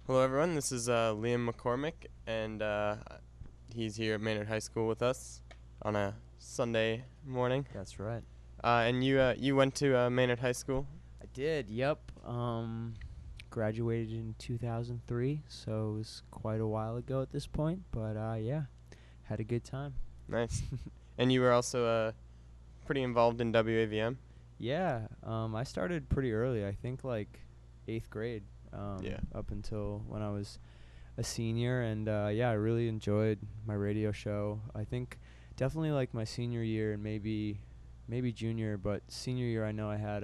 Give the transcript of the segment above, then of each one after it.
Hello, everyone. This is Liam McCormack, and he's here at Maynard High School with us on a Sunday morning. That's right. And you went to Maynard High School? I did. Yep. Graduated in 2003, so it was quite a while ago at this point. But yeah, had a good time. Nice. And you were also pretty involved in WAVM? Yeah. I started pretty early. I think like 8th grade. Yeah. Up until when I was a senior, and yeah, I really enjoyed my radio show. I think definitely like my senior year and maybe junior, but senior year I know I had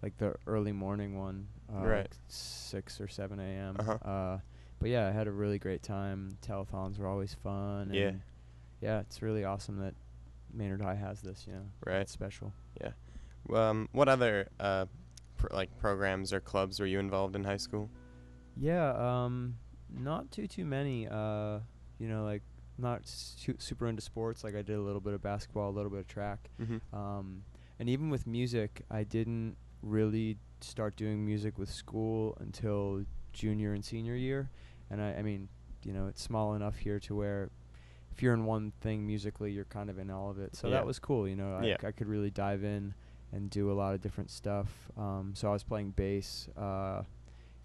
like the early morning one, Right. like 6 or 7 a.m. Uh-huh. But yeah, I had a really great time. Telethons were always fun. Yeah. And yeah, it's really awesome that Maynard High has this. Right. It's special. Yeah. What other programs or clubs were you involved in high school? Yeah, not too many. Like not super into sports. Like I did a little bit of basketball, a little bit of track. Mm-hmm. And even with music, I didn't really start doing music with school until junior and senior year. And I mean, it's small enough here to where if you're in one thing musically, you're kind of in all of it. So Yeah. that was cool. Yeah. I could really dive in and do a lot of different stuff. So I was playing bass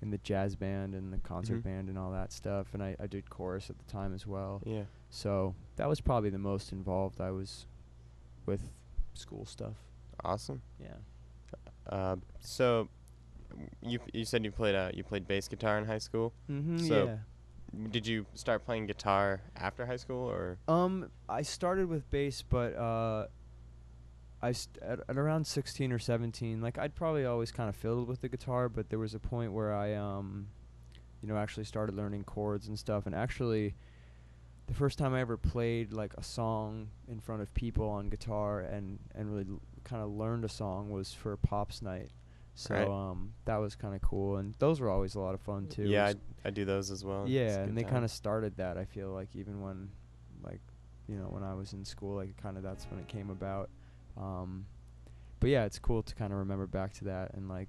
in the jazz band and the concert Mm-hmm. band and all that stuff. And I did chorus at the time as well. Yeah. So that was probably the most involved I was with school stuff. Awesome. Yeah. So you said you played bass guitar in high school. Mm-hmm. So Yeah. did you start playing guitar after high school, or? I started with bass, but at around 16 or 17, like I'd probably always kind of fiddled with the guitar, but there was a point where I actually started learning chords and stuff. And actually, the first time I ever played like a song in front of people on guitar and really kind of learned a song was for Pops Night. So Right. that was kind of cool, and those were always a lot of fun too. Yeah, I do those as well. It's Yeah, a and good they time. kind of started that. I feel like even when, like, when I was in school, like kind of that's when it came about. But yeah, it's cool to kind of remember back to that, and like,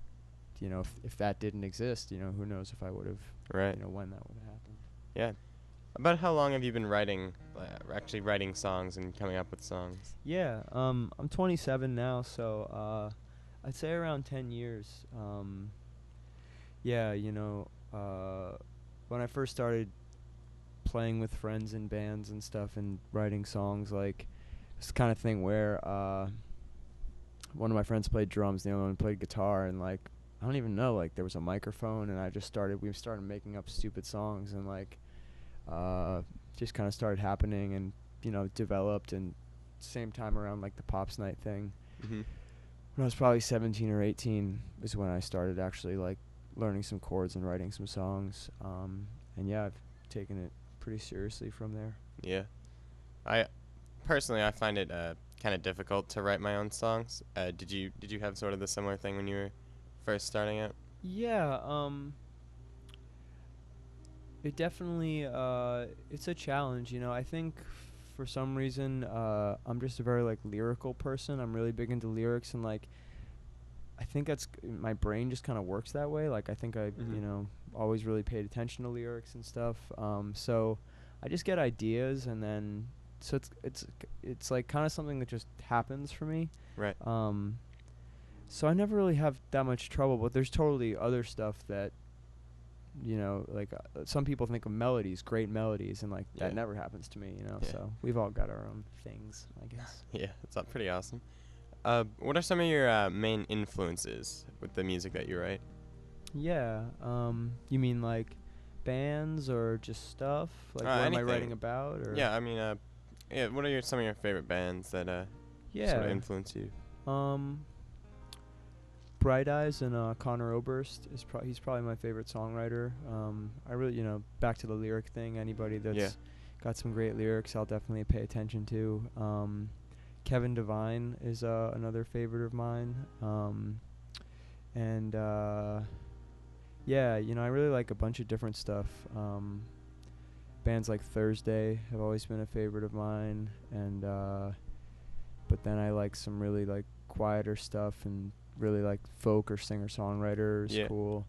if that didn't exist, who knows if I would have, Right. when that would have happened. Yeah. About how long have you been actually writing songs and coming up with songs? Yeah, I'm 27 now, so I'd say around 10 years. Yeah, when I first started playing with friends in bands and stuff and writing songs, like it's the kind of thing where one of my friends played drums, the other one played guitar, and like I don't even know, like there was a microphone, and we started making up stupid songs, and like just kind of started happening, and developed. And same time around like the Pops Night thing, Mm-hmm. when I was probably 17 or 18 is when I started actually like learning some chords and writing some songs. And yeah, I've taken it pretty seriously from there. Yeah. I find it kind of difficult to write my own songs. Did you have sort of the similar thing when you were first starting out? Yeah, it definitely it's a challenge. I think for some reason I'm just a very like lyrical person. I'm really big into lyrics, and like I think that's my brain just kind of works that way. Like I think I Mhm. always really paid attention to lyrics and stuff. So I just get ideas, and then so it's like kind of something that just happens for me. Right. So I never really have that much trouble, but there's totally other stuff that like some people think of melodies, great melodies, and like Yeah. that never happens to me. Yeah. So we've all got our own things, I guess. Yeah, it's pretty awesome. What are some of your main influences with the music that you write? Yeah. You mean like bands or just stuff? Like what am I Anything. writing about? Or Yeah, I mean, yeah. What are some of your favorite bands that sort of yeah. influence you? Bright Eyes and Connor Oberst he's probably my favorite songwriter. I really back to the lyric thing. Anybody that's Yeah. got some great lyrics, I'll definitely pay attention to. Kevin Devine is another favorite of mine. And yeah, I really like a bunch of different stuff. Bands like Thursday have always been a favorite of mine, and but then I like some really like quieter stuff, and really like folk or singer-songwriter is Yeah. cool.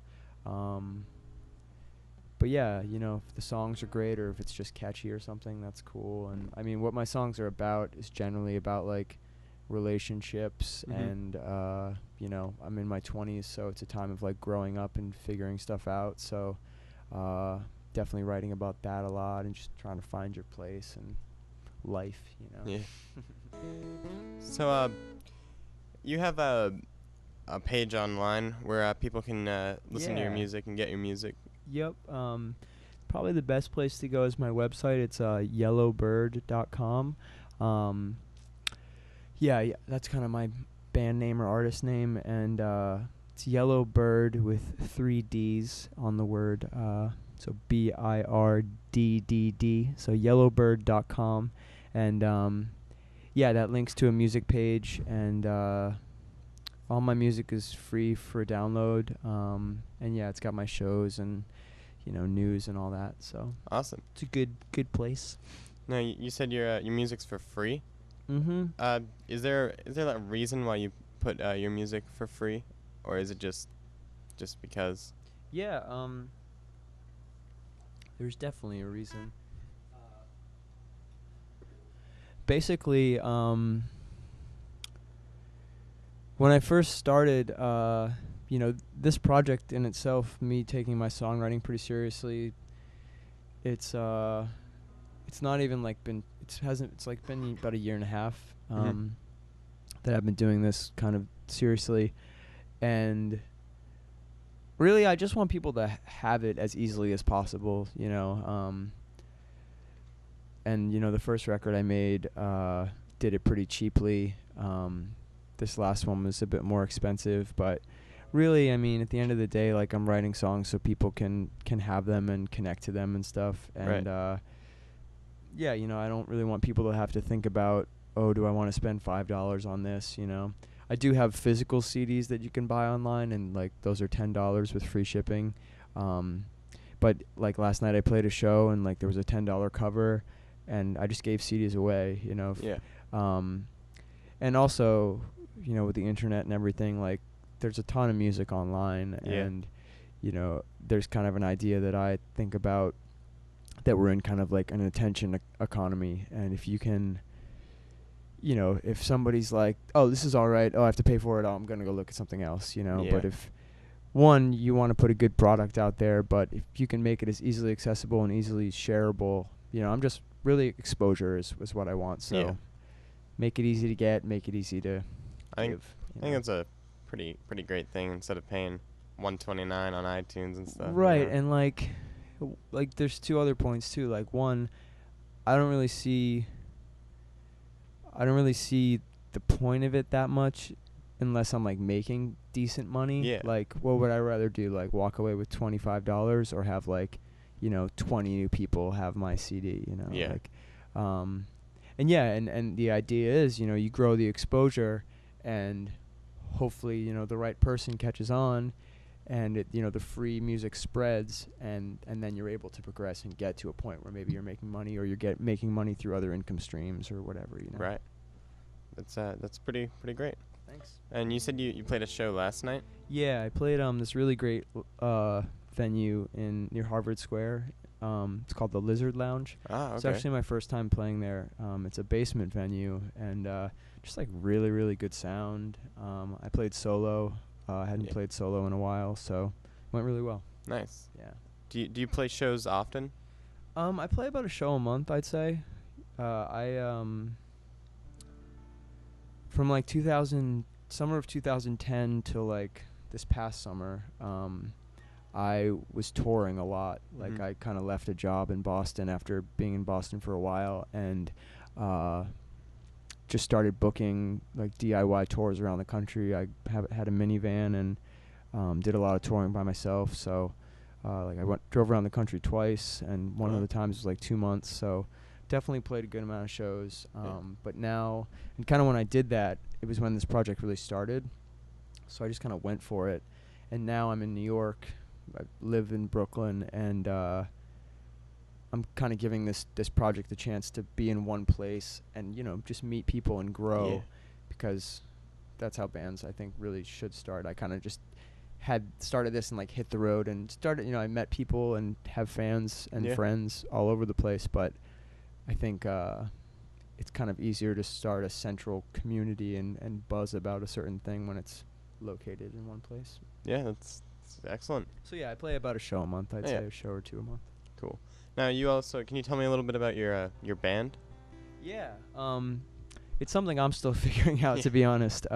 but yeah, if the songs are great or if it's just catchy or something, that's cool. And I mean, what my songs are about is generally about like relationships, Mhm. and I'm in my 20s, so it's a time of like growing up and figuring stuff out. So uh, definitely writing about that a lot and just trying to find your place and life. Yeah. So, you have a page online where people can listen to your Yeah. music and get your music. Yep. Probably the best place to go is my website. It's yellowbird.com. Um, yeah, that's kind of my band name or artist name, and it's Yellowbird with 3 D's on the word. So BIRDDD. So yellowbird.com, and yeah, that links to a music page, and all my music is free for download. And yeah, it's got my shows and news and all that. So Awesome. it's a good place. No, you said your music's for free. Mm-hmm. Is there a reason why you put your music for free, or is it just because? Yeah. There's definitely a reason. Basically, when I first started, this project in itself, me taking my songwriting pretty seriously, it's not even like it's like been about a year and a half Mhm. that I've been doing this kind of seriously, and really I just want people to have it as easily as possible, and the first record I made did it pretty cheaply. This last one was a bit more expensive, but really, I mean, at the end of the day, like, I'm writing songs so people can have them and connect to them and stuff. And Right. yeah, I don't really want people to have to think about, oh, do I want to spend $5 on this? I do have physical CDs that you can buy online, and like those are $10 with free shipping. But like last night, I played a show, and like there was a $10 cover, and I just gave CDs away. Yeah. And also, with the internet and everything, like, there's a ton of music online, Yeah. and there's kind of an idea that I think about, that we're in kind of like an attention economy, and if you can, if somebody's like, oh, this is all right, oh, I have to pay for it, oh, I'm gonna go look at something else. Yeah. But if one, you want to put a good product out there, but if you can make it as easily accessible and easily shareable, I'm just really, exposure is what I want. So Yeah. make it easy to get, make it easy to I think give. I think that's a pretty great thing instead of paying $129 on iTunes and stuff. Right, and like there's two other points too. Like, one, I don't really see the point of it that much unless I'm like making decent money. Yeah. Like, what would I rather do? Like, walk away with $25 or have like 20 new people have my CD. Yeah. Like, and yeah, and the idea is you grow the exposure, and hopefully the right person catches on, and the free music spreads, and then you're able to progress and get to a point where maybe you're making money, or you're making money through other income streams or whatever. Right. That's pretty great. Thanks. And you said you played a show last night? Yeah, I played this really great venue near Harvard Square. It's called the Lizard Lounge. Ah, It's okay. actually my first time playing there. It's a basement venue, and just like really good sound. I played solo. I hadn't Yeah. played solo in a while, so went really well. Nice. Yeah. Do you play shows often? I play about a show a month, I'd say. I from like summer of 2010 till like this past summer, I was touring a lot. Like, Mhm. I kind of left a job in Boston after being in Boston for a while, and just started booking like DIY tours around the country. I had a minivan, and did a lot of touring by myself. So like, I drove around the country twice, and one of Wow. the times was like 2 months. So definitely played a good amount of shows. Yeah. But now, and kind of when I did that, it was when this project really started. So I just kind of went for it, and now I'm in New York. I live in Brooklyn, and I'm kind of giving this project the chance to be in one place and just meet people and grow, Yeah. because that's how bands, I think, really should start. I kind of just had started this and like hit the road and started, you know, I met people and have fans and Yeah. friends all over the place, but I think it's kind of easier to start a central community and buzz about a certain thing when it's located in one place. Yeah, that's excellent. So yeah, I play about a show a month. I'd Oh, say yeah. a show or two a month. Cool. Now, you also can you tell me a little bit about your band? Yeah. It's something I'm still figuring out, Yeah. to be honest.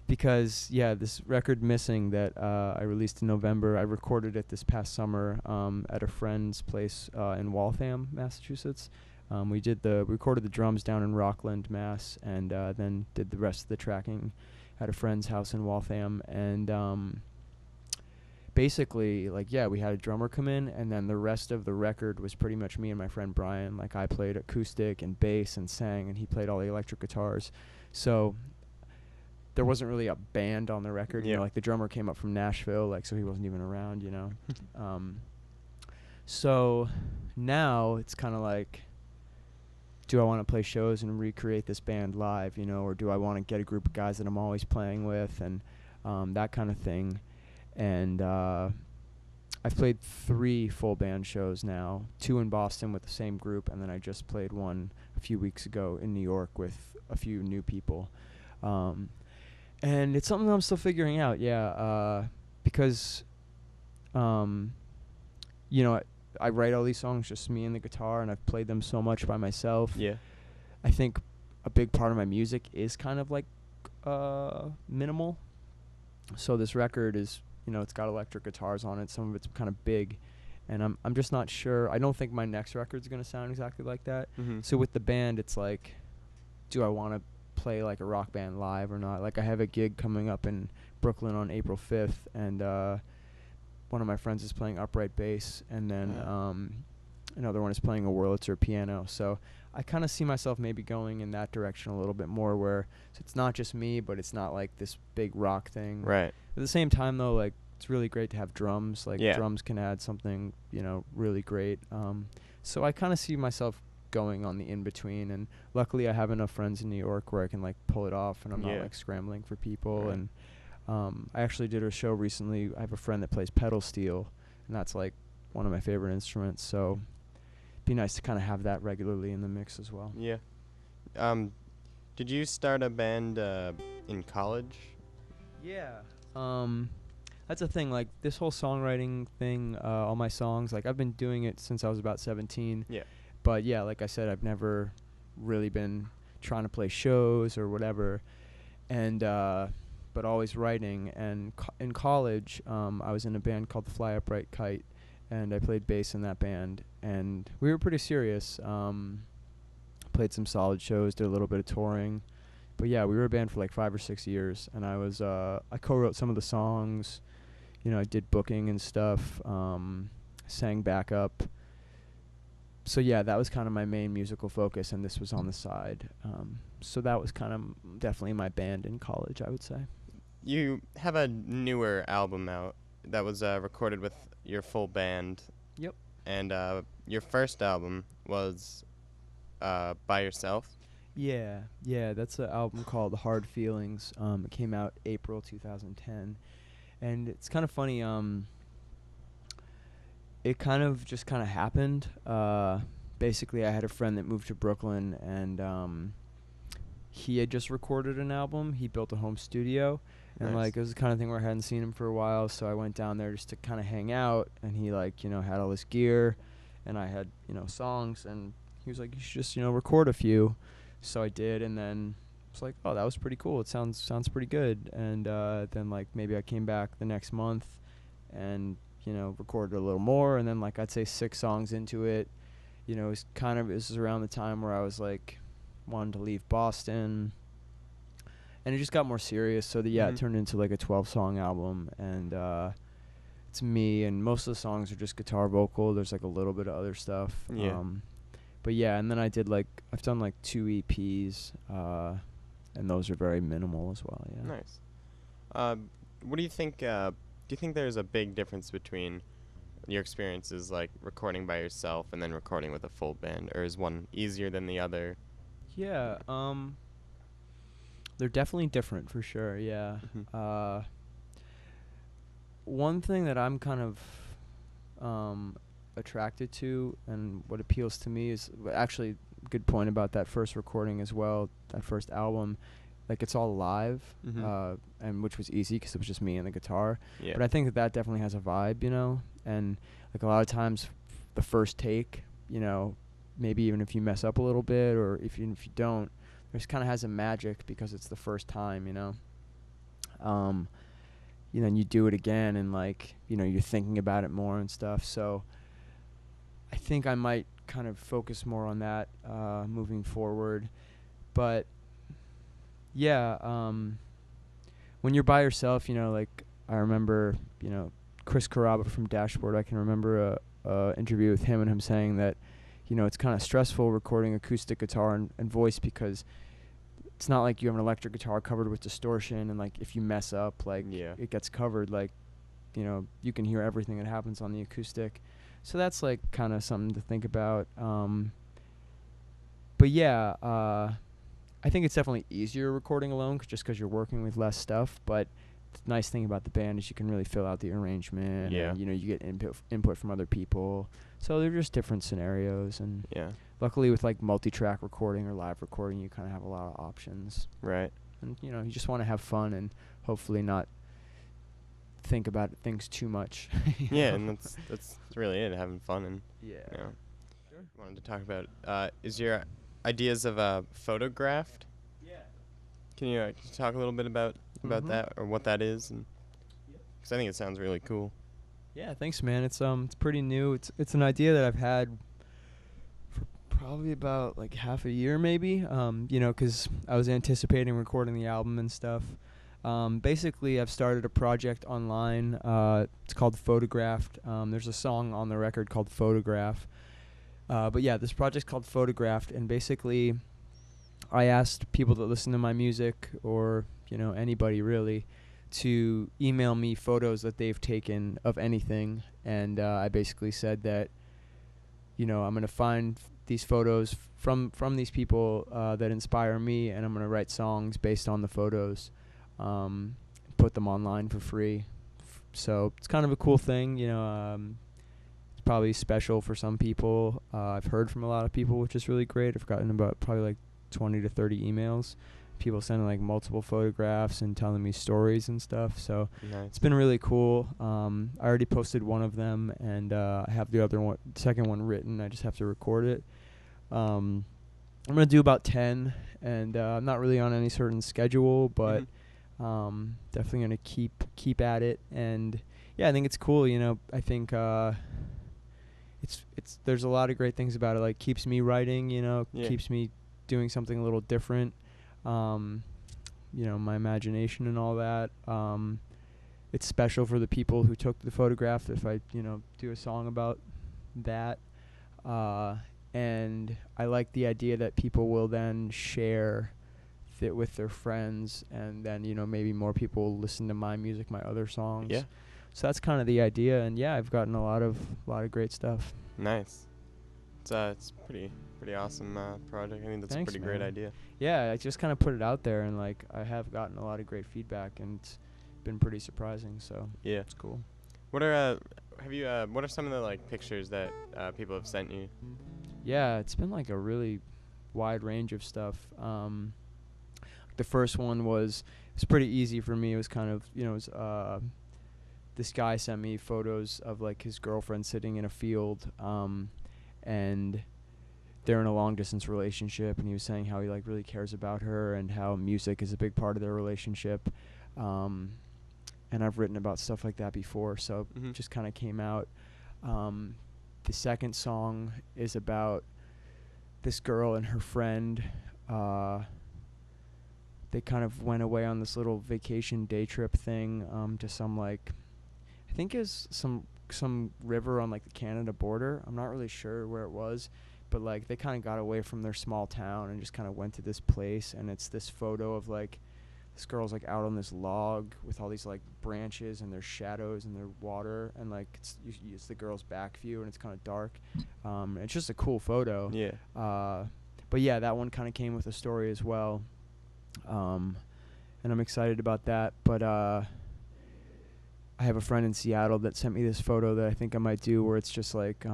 Because yeah, this record Missing that I released in November, I recorded it this past summer at a friend's place in Waltham, Massachusetts. We recorded the drums down in Rockland, Mass, and then did the rest of the tracking at a friend's house in Waltham. And basically, like, yeah, we had a drummer come in, and then the rest of the record was pretty much me and my friend Brian. Like, I played acoustic and bass and sang, and he played all the electric guitars. So there wasn't really a band on the record. You Yeah. know, like the drummer came up from Nashville, like, so he wasn't even around, you know. So now it's kind of like, do I want to play shows and recreate this band live, you know, or do I want to get a group of guys that I'm always playing with and that kind of thing. And I've played 3 full band shows now, 2 in Boston with the same group, and then I just played one a few weeks ago in New York with a few new people. And it's something I'm still figuring out, because, you know, I write all these songs, just me and the guitar, and I've played them so much by myself. Yeah. I think a big part of my music is kind of like minimal. So this record is, you know, it's got electric guitars on it. Some of it's kind of big, and I'm just not sure. I don't think my next record's gonna sound exactly like that. Mm-hmm. So with the band, it's like, do I want to play like a rock band live or not? Like, I have a gig coming up in Brooklyn on April 5th, and one of my friends is playing upright bass, and then another one is playing a Wurlitzer piano. So I kind of see myself maybe going in that direction a little bit more, where so it's not just me, but it's not like this big rock thing. Right. At the same time, though, like, it's really great to have drums. Like, Yeah. drums can add something, you know, really great. So I kind of see myself going on the in-between, and luckily I have enough friends in New York where I can, like, pull it off, and I'm not, Yeah. like, scrambling for people. Right. And I actually did a show recently. I have a friend that plays pedal steel, and that's, like, one of my favorite instruments. So it'd be nice to kind of have that regularly in the mix as well. Yeah. Did you start a band in college? Yeah. That's a thing, like, this whole songwriting thing, all my songs, like, I've been doing it since I was about 17. Yeah. But yeah, like I said, I've never really been trying to play shows or whatever, and but always writing. And in college, I was in a band called the Fly Upright Kite, and I played bass in that band, and we were pretty serious. Played some solid shows, did a little bit of touring. But yeah, we were a band for like 5 or 6 years, and I co-wrote some of the songs. You know, I did booking and stuff, sang backup. So yeah, that was kind of my main musical focus, and this was on the side. So that was kind of definitely my band in college, I would say. You have a newer album out that was recorded with your full band. Yep. And your first album was by yourself. Yeah, that's an album called Hard Feelings. It came out April 2010, and it's kind of funny. It kind of just kind of happened. Basically, I had a friend that moved to Brooklyn, and he had just recorded an album. He built a home studio, and Nice. like, it was the kind of thing where I hadn't seen him for a while, so I went down there just to kind of hang out. And he, like, you know, had all this gear, and I had, you know, songs, and he was like, "You should just, you know, record a few." So I did, and then it's like, oh, that was pretty cool. It sounds pretty good. And then, like, maybe I came back the next month and, you know, recorded a little more, and then, like, I'd say 6 songs into it, you know, it was around the time where I was, like, wanting to leave Boston, and it just got more serious. So it turned into like a 12-song album, and it's me, and most of the songs are just guitar vocal. There's like a little bit of other stuff. Yeah. But yeah, and then I've done like 2 EPs, and those are very minimal as well. Yeah. Nice. What do you think? Do you think there's a big difference between your experiences, like recording by yourself and then recording with a full band, or is one easier than the other? Yeah. They're definitely different for sure. Yeah. Mhm. one thing that I'm kind of attracted to, and what appeals to me is actually good point about that first recording as well, that first album. Like, it's all live, and which was easy because it was just me and the guitar. Yeah. But I think that definitely has a vibe, you know. And like a lot of times, the first take, you know, maybe even if you mess up a little bit, or if you don't, there's kind of has a magic because it's the first time, you know. You know, and you do it again, and like, you know, you're thinking about it more and stuff. So I think I might kind of focus more on that moving forward. But yeah, when you're by yourself, you know, like I remember, you know, Chris Carrabba from Dashboard, I can remember a interview with him and him saying that, you know, it's kind of stressful recording acoustic guitar and voice because it's not like you have an electric guitar covered with distortion and like if you mess up, like it gets covered, like, you know, you can hear everything that happens on the acoustic. So that's like kind of something to think about. But yeah, I think it's definitely easier recording alone just because you're working with less stuff. But the nice thing about the band is you can really fill out the arrangement. Yeah. And, you know, you get input from other people. So they're just different scenarios. And luckily with like multi-track recording or live recording, you kind of have a lot of options. Right. And, you know, you just want to have fun and hopefully not think about things too much. Yeah, and that's really it, having fun. And yeah. You know, wanted to talk about is your ideas of photographed? Yeah. Can you talk a little bit about that, or what that is? And because I think it sounds really cool. Yeah, thanks, man. It's pretty new. It's an idea that I've had for probably about like half a year, maybe. You know, because I was anticipating recording the album and stuff. Basically, I've started a project online. It's called Photographed. There's a song on the record called Photograph. But yeah, this project's called Photographed, and basically, I asked people that listen to my music, or, you know, anybody really, to email me photos that they've taken of anything, and I basically said that, you know, I'm gonna find these photos from these people that inspire me, and I'm gonna write songs based on the photos, put them online for free. So it's kind of a cool thing, you know. It's probably special for some people. I've heard from a lot of people, which is really great. I've gotten about probably like 20 to 30 emails. People sending like multiple photographs and telling me stories and stuff. So it's been really cool. I already posted one of them, and I have the second one written. I just have to record it. I'm gonna do about 10, and I'm not really on any certain schedule, but definitely gonna keep at it. And yeah, I think it's cool. You know, I think it's there's a lot of great things about it. Like, keeps me writing. You know, keeps me doing something a little different. You know, my imagination and all that. It's special for the people who took the photograph if I, you know, do a song about that. And I like the idea that people will then share it with their friends, and then, you know, maybe more people will listen to my music, my other songs. Yeah. So that's kind of the idea, and yeah, I've gotten a lot of great stuff. Nice. It's pretty awesome project. I think that's Thanks, a pretty great idea. Yeah, I just kind of put it out there, and like I have gotten a lot of great feedback, and it's been pretty surprising. So yeah, it's cool. What are what are some of the like pictures that people have sent you? Yeah, it's been like a really wide range of stuff. The first one was pretty easy for me. It was kind of, you know, this guy sent me photos of like his girlfriend sitting in a field, and they're in a long distance relationship, and he was saying how he like really cares about her and how music is a big part of their relationship. And I've written about stuff like that before, so it just kind of came out. The second song is about this girl and her friend. They kind of went away on this little vacation day trip thing to some like, I think is some river on like the Canada border. I'm not really sure where it was, but like they kind of got away from their small town and just kind of went to this place, and it's this photo of like this girl's like out on this log with all these like branches, and there's shadows and there's water, and like it's the girl's back view, and it's kind of dark. It's just a cool photo. Yeah. But yeah, that one kind of came with a story as well. And I'm excited about that. But I have a friend in Seattle that sent me this photo that I think I might do, where it's just like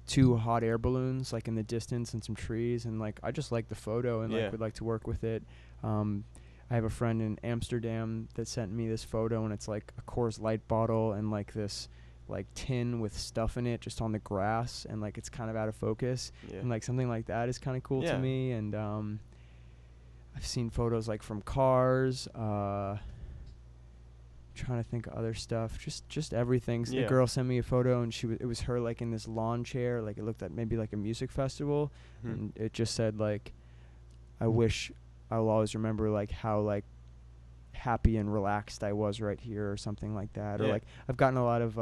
2 hot air balloons like in the distance and some trees, and like I just like the photo and like would like to work with it. I have a friend in Amsterdam that sent me this photo, and it's like a Coors Light bottle and like this like tin with stuff in it just on the grass, and like it's kind of out of focus, and like something like that is kind of cool to me. And I've seen photos like from cars, trying to think of other stuff, just everything. A girl sent me a photo, and it was her like in this lawn chair, like it looked at maybe like a music festival, and it just said like, I wish I'll always remember like how like happy and relaxed I was right here, or something like that. Or like I've gotten a lot of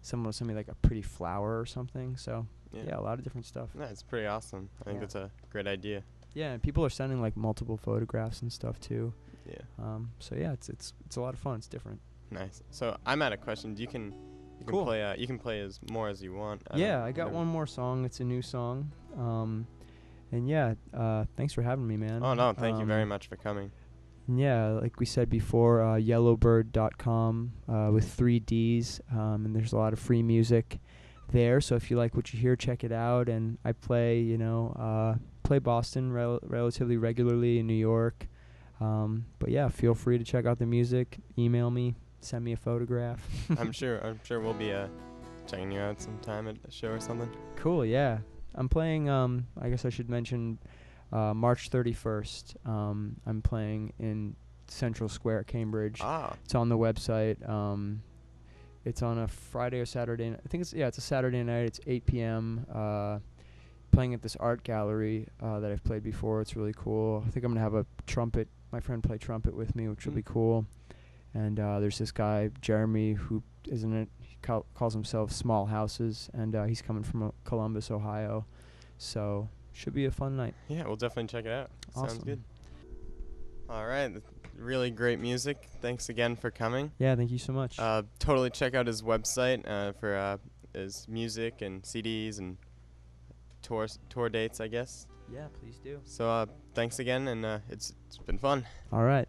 someone will send me like a pretty flower or something. So a lot of different stuff. Yeah, it's pretty awesome. I think that's a great idea. Yeah, and people are sending like multiple photographs and stuff too. Yeah. So yeah, it's a lot of fun. It's different. Nice. So I'm out of questions. You can play you can play as more as you want. I got one more song. It's a new song. And thanks for having me, man. Oh no, thank you very much for coming. Yeah, like we said before, yellowbird.com with 3 Ds, and there's a lot of free music there. So if you like what you hear, check it out. And I play, play Boston relatively regularly, in New York. But yeah, feel free to check out the music. Email me, send me a photograph. I'm sure we'll be checking you out sometime at a show or something. Cool. Yeah, I'm playing. I guess I should mention March 31st. I'm playing in Central Square, Cambridge. It's on the website. It's on a Friday or Saturday. I think it's a Saturday night. It's 8 p.m. Playing at this art gallery that I've played before. It's really cool. I think I'm gonna have a trumpet. My friend play trumpet with me, which will be cool. And there's this guy Jeremy who calls himself Small Houses, and he's coming from Columbus, Ohio. So should be a fun night. Yeah, we'll definitely check it out. Awesome. Sounds good. All right. Really great music. Thanks again for coming. Yeah, thank you so much. Totally check out his website for his music and CDs and tour dates, I guess. Yeah, please do. So thanks again, and it's been fun. All right.